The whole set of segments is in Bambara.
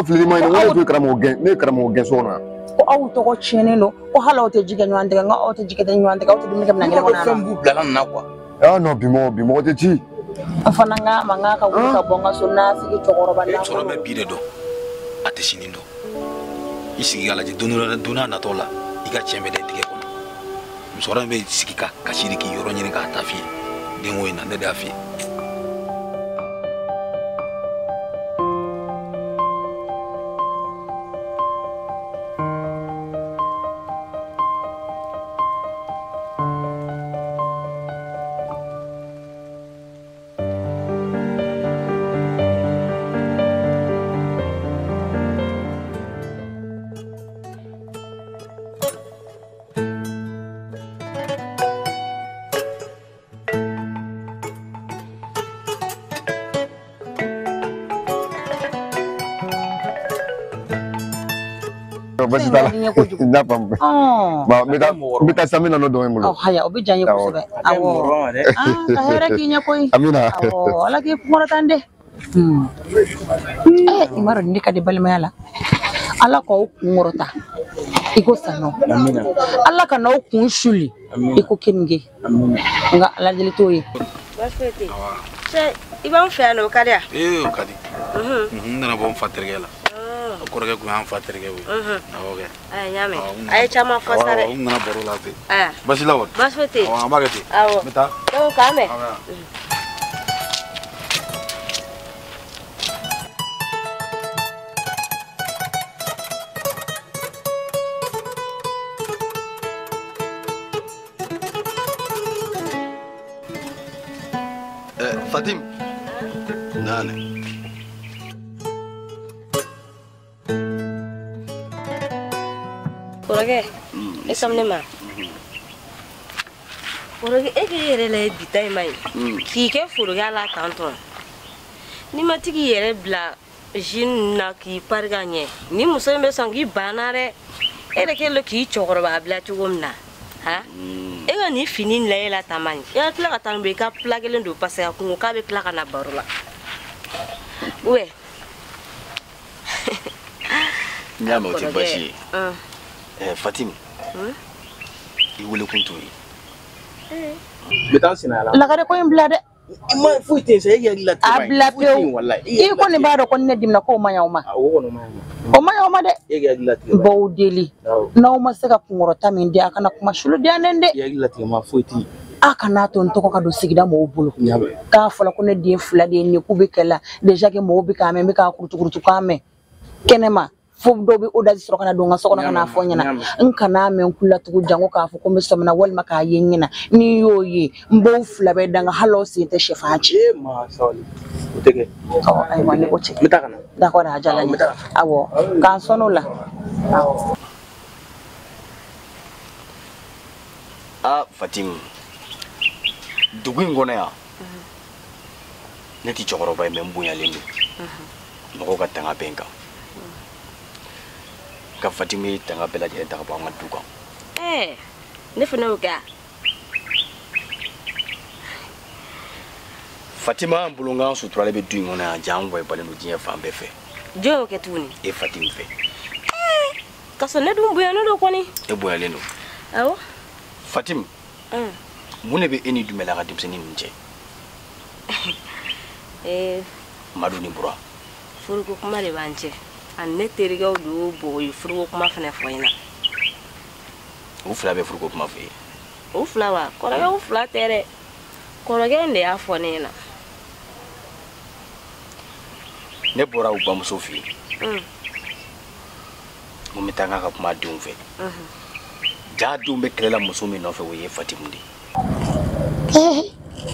filima ina wala to karamo gen ne karamo gen sona ko aw to ko chenelo ko hala to jiga nyande nga o to jiga nyande ka o to dum ngam nangale wona fembu blalan na quoi ah non bimo te ci afana nga manga ka wuka bonga sunna sigi to goroba na ko me bide do ate sinindo isigi ala je duna na tola iga chembe de tige ko musora be sigi ka kashiri ki yoro nyini ka tafi den woina de dafi basi tala na pam ba beta samina no do ngulo haya obi janye ko sobe awo hera kinya koy amina awo ala ke mora tande imaro ndika de balma yala ala ko ngorota iko sano amina ala kana ku shuli iko kinge nga ala jeli toyi basfete ibam fe no kadia kadi ndana bom fatergela korge ko han faterge wi okay ay nyame ay chama fosare ngana boro late basi lawon basfete amagati awo meta to kame Fatim nane Korage esamne ma Korage ege yere la bitay mai ki ke furuga la tanton ni matigi yere bla jin na ki parganye ni muso be sangi banare ere ke lo ki chokoro ba bla tugomna ha ega ni finin la yela tamani ya tla ka tambe ka plagelen do passe ko ka be kla kana barula we nyama uti bashi Fatim iwele kuntoyi betan sinala la kare ko imblade ima fuite se yegi la abla pe iko ni bado ko ne dimna ko manyawma o manyawma de yegi la bo deli na o masaka kungorota min dia kana kuma shulu dia nende yegi la ma fuiti aka na to ntoko ka do sigida mo bulu ka fala ko ne die fula de ni kubikela deja ke mo bi ka me ka kurutu ka me kenema fo do bi oda soro kana do nga sokona kana fo nyana nkana men kula tugu jango ka fo ko me so na wal maka yenyina ni yoyi mbo fula be danga halo si te chefachi ma soli utege ay wani ko che mitakana da ko da jala ni awo kan sono la awo Fatim dugu ngona ya neti chokoro bay membunya lendu mako ka tanga benka ka Fatimi tanga bela je ta ba ngadu ko ne funa uga Fatima bulunga sutura le be du ngona jango e balenu je fambe fe jo ke tuni e Fatim fe kaso ne dum buya no do ko ni e boya lenu awo Fatim mune be eni dumela ga dimseni nje madu ni bura furuko kuma le banje anne teriga do boy furuko kuma fane foina ufla be furuko kuma fe ufla wa koraga ufla tere koraga nde afonena ne bora u bamuso fi mumitanga ka kuma dum fe ja dum be klela muso mi no fe we Fatimundi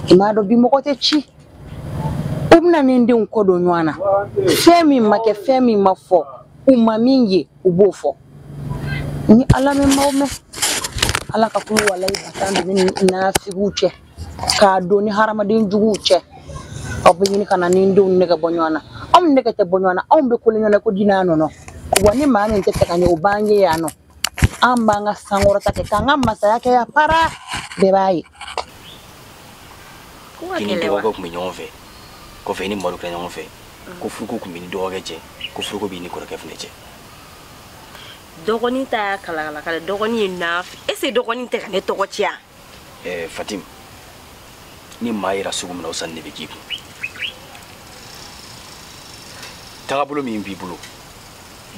imado bi moko te chi umna nindi unkodo nywana femi make femi mafo umamingi ubofo ni alame maume alaka kulu walai batandu ni na figuche ka do ni harama din juguche obini kana nindi unnega bonywana nega te bonywana be kulinyana ko dinano no wani mani ntete kanye ubanje yano ambanga sangorota te kanga masa yake ya para bebai kini to ko mi nyonfe ko fe ni mo ko nyonfe ko furuko kun bɛ ni dɔgɔkɛ cɛ ko furuko b'i ni kɔrɔkɛ fɛnɛ cɛ. Dɔgɔnin ta kala kala dɔgɔnin ye na ese dɔgɔnin tɛ ka ne tɔgɔ ciya. Fatim ni maa yira sugu min na o sanni de bɛ k'i kun. Tagabolo min b'i bolo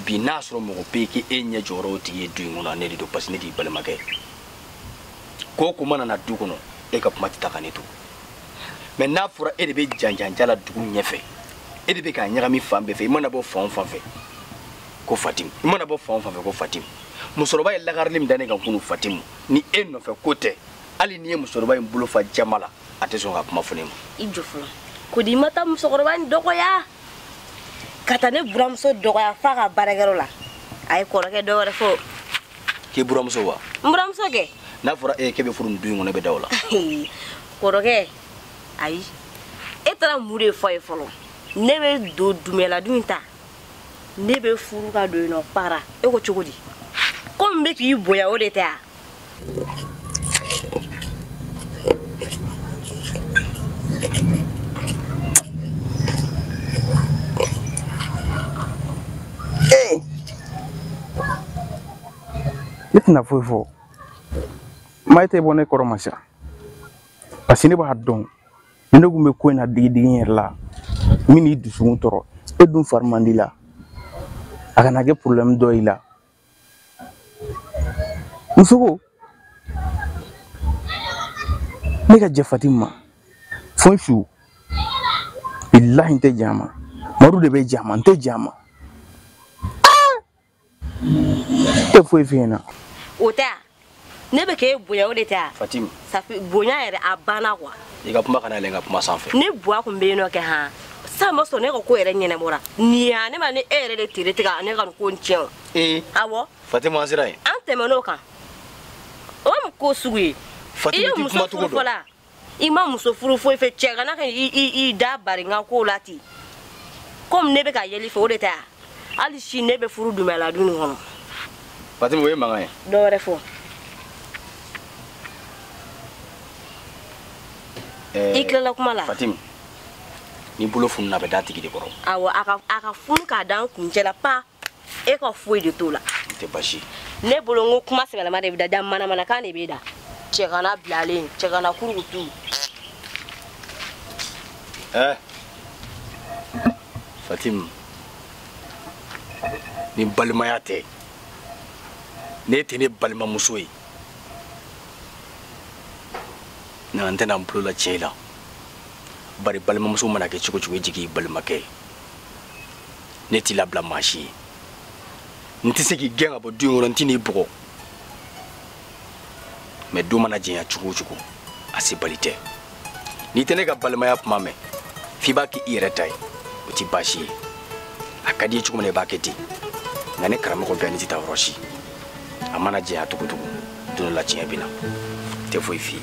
bi n'a sɔrɔ mɔgɔ bɛ k'e ɲɛ jɔyɔrɔ o tigi ye du in kɔnɔ ne de don parce que ne t'i balimakɛ ko ko mana na du kɔnɔ e ka kuma tɛ ta ka ne to mais n'a fɔra e de bɛ janjanja la dugu ɲɛfɛ e de bɛ k'a ɲagami fan bɛɛ fɛ i mana bɔ fan o fan fɛ ko Fatim i mana bɔ fan o fan fɛ ko Fatim musokɔrɔba ye lagarili min da ne kan kunu Fatim ni e nɔfɛ ko tɛ hali ni ye musokɔrɔba in bolo fa jama la a tɛ sɔn ka kuma fɔ ne ma. I jɔ fɔlɔ ko di ma taa musokɔrɔba in dɔgɔya ka taa ne buramuso dɔgɔya f'a ka baarakɛyɔrɔ la a ye kɔrɔkɛ dɔ wɛrɛ fɔ. K'i buramuso wa? N buramuso kɛ. N'a fɔra e k'e bɛ furu nin du in kɔnɔ e bɛ da o la. Kɔrɔkɛ ayi e taara mun de fɔ ye fɔlɔ ne bɛ don dumɛladun in ta ne bɛ furu ka don yen nɔ para e ko cogo di ko n bɛ k'i bonya o de tɛ wa. Ne tɛna foyi fɔ maa tɛ bɔ ne kɔrɔ ma sa parce que ne b'a dɔn ni ne kun bɛ ko in na digi n yɛrɛ la min n'i dusukun tɔɔrɔ e dun fari man di la a kana kɛ problème dɔ y'i la muso ko ne ka jɛ Fatim ma fo n su bilahi n tɛ jɛn a ma Madu de bɛ jɛn a ma n tɛ jɛn a ma tɛ foyi f'i ɲɛna. O tɛ ne bɛ k'e bonya o de tɛ wa. Fatim safi bonya yɛrɛ a banna quoi. I ka kuma kana yɛlɛ n ka kuma sanfɛ. Ne buwa kun bɛ yen nɔ kɛ han sa ma sɔn ne ka ko yɛrɛ ɲɛnabɔra nin ya ne ma ne e yɛrɛ de tere tigɛ ne ka nin ko in tiɲɛ. Awɔ. Fatim an sera yen. An tɛmɛn'o kan o mun ko sugu ye. Fatim i kuma cogo dɔn. I ma muso furu foyi fɛ cɛ kana ka i da bari n ka ko la ten comme ne bɛ ka yɛli fɛ o de tɛ wa hali si ne bɛ furu dumɛladun nin kɔnɔ. Fatim o ye mankan ye. Dɔ wɛrɛ fɔ. I tilala kuma la. Fatim ni bolo fununa a bɛ da tigi de kɔrɔ. Awɔ a ka funu k'a da n kuncɛ la pa e ka foyi de t'o la. N tɛ basi. Ne bolo n ko kuma sɛbɛlama de bɛ da manamanakan de bɛ da cɛ kana bilalen cɛ kana kurukutu. Fatim ni balimaya tɛ ne tɛ ne balimamuso ye nka n tɛna n bolo la tiɲɛ la bari balimamuso mana kɛ cogo cogo jigi balimakɛ ye ne t'i labila maa si ye n tɛ se k'i gɛn ka bɔ du in kɔnɔ n tɛ n'i bugɔ mɛ don mana jɛnya cogo o cogo a se bali tɛ n'i tɛ ne ka balimaya kuma mɛn f'i b'a kɛ i yɛrɛ ta ye o tɛ baasi ye a ka di ye cogo min na i b'a kɛ ten nka ne karamɔgɔ bɛɛ ne tɛ taa yɔrɔ si a mana jɛnya cogo cogo don dɔ la tiɲɛ bɛ na tɛ foyi f'i ye.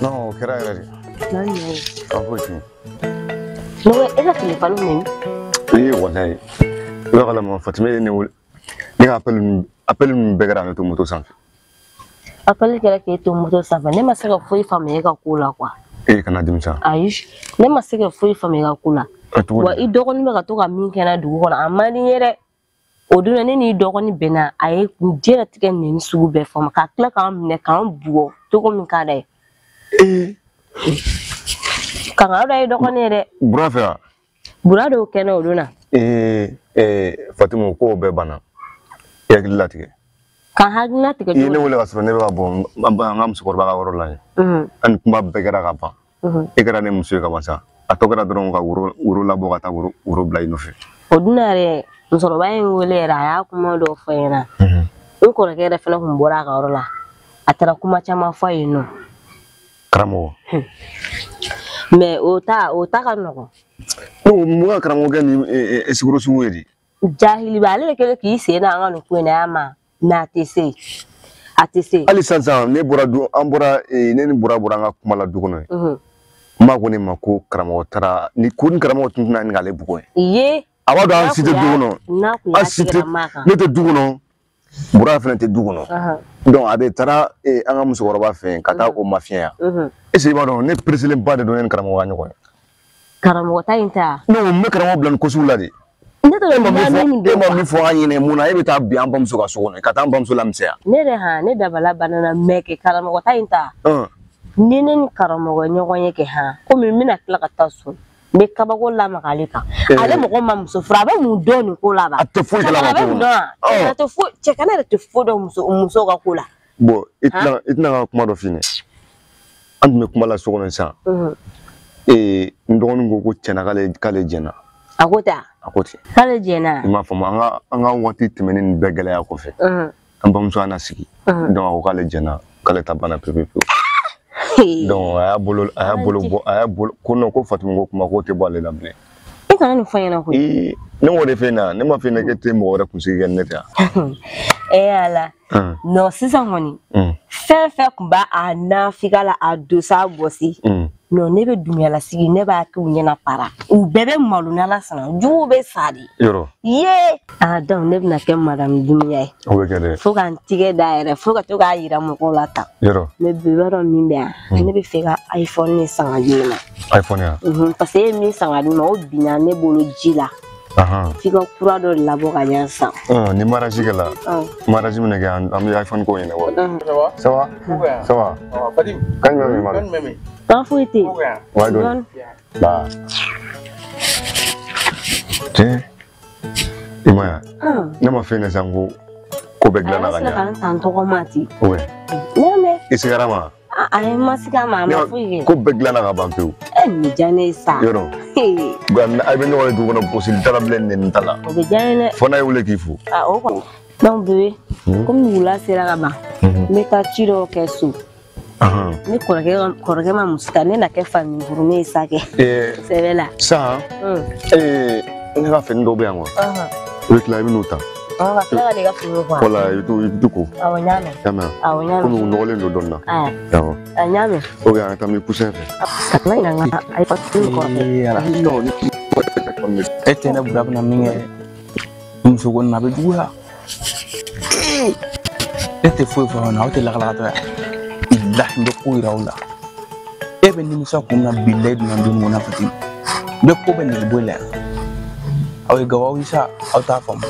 Non, kɛra yɛrɛ de. Ka foyi tɛ yen. E ka téléphone min? Walayi. I b'a kalama Fatuma ye ne wele. Ne ka appel ninnu bɛɛ kɛra ne to moto sanfɛ. Appel kɛra k'e to moto sanfɛ ne ma se ka foyi faamuya e ka ko la quoi. Kana dimisa. Ayi ne ma se ka foyi faamuya e ka ko la. Wa i dɔgɔnin bɛ ka to ka min kɛ n na dugu kɔnɔ a man di n ye dɛ. O don ne n'i dɔgɔnin bɛnna a ye diɲɛlatigɛ nɛni sugu bɛɛ fɔ n ma ka tila k'an minɛ k'an bugɔ cogo min ka d'a ye. Kanga da ido ko ne de. Bura fɛ wa? Bura do kɛnɛ o donna. Fatima ko bɛɛ banna. I hakili latigɛ. Kan hakilina tigɛ I ye ne wele ka sɔrɔ ne bɛ ka bɔ an ka musokɔrɔba ka yɔrɔ la yen. Ani kuma bɛɛ kɛra ka ban. E kɛra ne muso ye ka ban sa. A tɔ kɛra dɔrɔn ka woro labɔ ka taa woro bila i nɔfɛ. O donna yɛrɛ musokɔrɔba in wele yɛrɛ a y'a kuma dɔ fɔ ɲɛna. N kɔrɔkɛ yɛrɛ fana kun bɔra a ka yɔrɔ la. A taara kuma caman fɔ yen nɔ. Karamɔgɔ. Mais o ta ka nɔgɔn. Mun ka karamɔgɔkɛ ni siguro sugu ye di? Jahili ba ale de kɛlen k'i sen da an ka nin ko in na yan ma. Mais a tɛ se. A tɛ se. Hali sisan ne bɔra ne ni bɔra an ka kuma la du kɔnɔ yen. N b'a ko ne ma ko karamɔgɔ taara ni karamɔgɔ tun tɛna ni k'ale bugɔ ye. A b'a dɔn an si tɛ du kɔnɔ. An si tɛ ne tɛ du kɔnɔ. Bura fana tɛ du kɔnɔ. Donc a de taara an ka musokɔrɔba fɛ yen ka taa o mafiya. Est-ce que i b'a dɔn ne percelen ba de don ne ni karamɔgɔ ka ɲɔgɔn ye. Karamɔgɔ ta in ta. Non n bɛ karamɔgɔ bila nin ko sugu la de. Ne tɛ ma min fɔ an ɲinɛ mun na e bɛ taa bi an bamuso ka so kɔnɔ ka taa an bamuso lamisɛnya. Ne de ne dabala banana mɛ kɛ karamɔgɔ ta in ta. Ni ne ni karamɔgɔ ɲɔgɔn ye kɛ komi n bɛna tila ka taa so n bɛ kabako lamaga ale kan. Ale mɔgɔ ma muso furu a bɛ mun dɔn nin ko la ba. A tɛ foyi kalama ko la. Cɛ kana yɛrɛ tɛ foyi dɔn muso ka ko la. Bon i tɛna ka kuma dɔ f'i ɲɛna. An tun bɛ kuma la so kɔnɔ sisan. N dɔgɔnin ko tiɲɛna k'ale jɛnna. A ko ta. A ko ten. K'ale jɛnna. I m'a faamu an ka waati tɛmɛnen nin bɛɛ gɛlɛya kɔfɛ. An bamuso an na sigi. Donc a ko k'ale jɛnna k'ale ta banna pewu. Donc a y'a bolo bɔ ko non ko Fatima ko kuma k'o tɛ bɔ ale la bilen. E kana nin fɔ ɲɛna koyi. Ne m'o de f'e ɲɛna ne m'a f'e ɲɛna k'e tɛ mɔgɔ wɛrɛ kunsigi kɛ ne tɛ yan. Ala. Non sisan kɔni. Fɛn fɛn kun b'a a nafika la a dosa gosi. Non ne bɛ dunyalasigi ne b'a kɛ u ɲɛna para. U bɛɛ bɛ malo n'Ala sɔnna juguw bɛ sa de. Yɔrɔ. Ye. Donc ne bɛna kɛ madame Dunuya ye. O bɛ kɛ dɛ. Fo ka n tigɛ da yɛrɛ fo ka to k'a yira mɔgɔw la tan. Yɔrɔ. Mais bi b'a dɔn min bɛ yan. Ne bɛ fɛ ka iPhone san ka di ne ma. iPhone ya. Parce que e ye min san ka di ne ma o binna ne bolo ji la. F'i ka kura dɔ de labɔ ka ɲɛ san. Ni mariage kɛla mariage min kɛ an bɛ iPhone ko ɲɛna wa. Ça va? Ça va? Fatim. Kan jumɛn bɛ mara? Pas foyi tɛ yen. Wa dɔn. Ba. Tiɲɛ. I ma ye ne ma fɛn kɛ sisan ko bɛɛ dilanna ka ɲɛ. A y'a tan tɔgɔ ma ten. Oui. Ne mɛn. I sigara ma? A ye ma sigi a ma a ma foyi kɛ. Ko bɛɛ dilanna ka ban pewu. Nin diya ne ye sa. Yɔrɔ. A bɛ ɲɔgɔn ye dugu kɔnɔ gosili tala bilen nɛni ta la. O bɛ diya n ye dɛ. Fɔ n'a ye wele k'i fo. O kɔni. Donc bébé komi wula sera ka ban n bɛ taa ci dɔw kɛ so. Ne kɔrɔkɛ ma muso ta ne na kɛ famille furu ne ye sa kɛ. Sɛbɛ la. Sa ne ka fini dɔw bɛ yan wa. I bɛ tila i bɛ n'u ta. Ka tila ka ne ka fini ko. Wala i bɛ to ko. Awɔ n y'a mɛn. Y'a mɛn. Awɔ n y'a mɛn. Komi u nɔgɔlen don dɔɔnin na. Awɔ. N y'a mɛn. Ok an ka taa n bɛ cousin fɛ. Ka tila ɲininka n ka iPhone kɔrɔkɛ. E tɛ ne bula bɛna min kɛ muso ko nin a bɛ juguya. E tɛ foyi fɔ na aw tɛ lakalakatɔ yan. Bilahi n bɛ ko yira aw la. E bɛ nimisa kun na bilahi dunan don ɲɔgɔn na Fatima. Bɛɛ ko bɛ nege bɔ i la yan. Aw ye gawaw ye sa aw t'a faamu.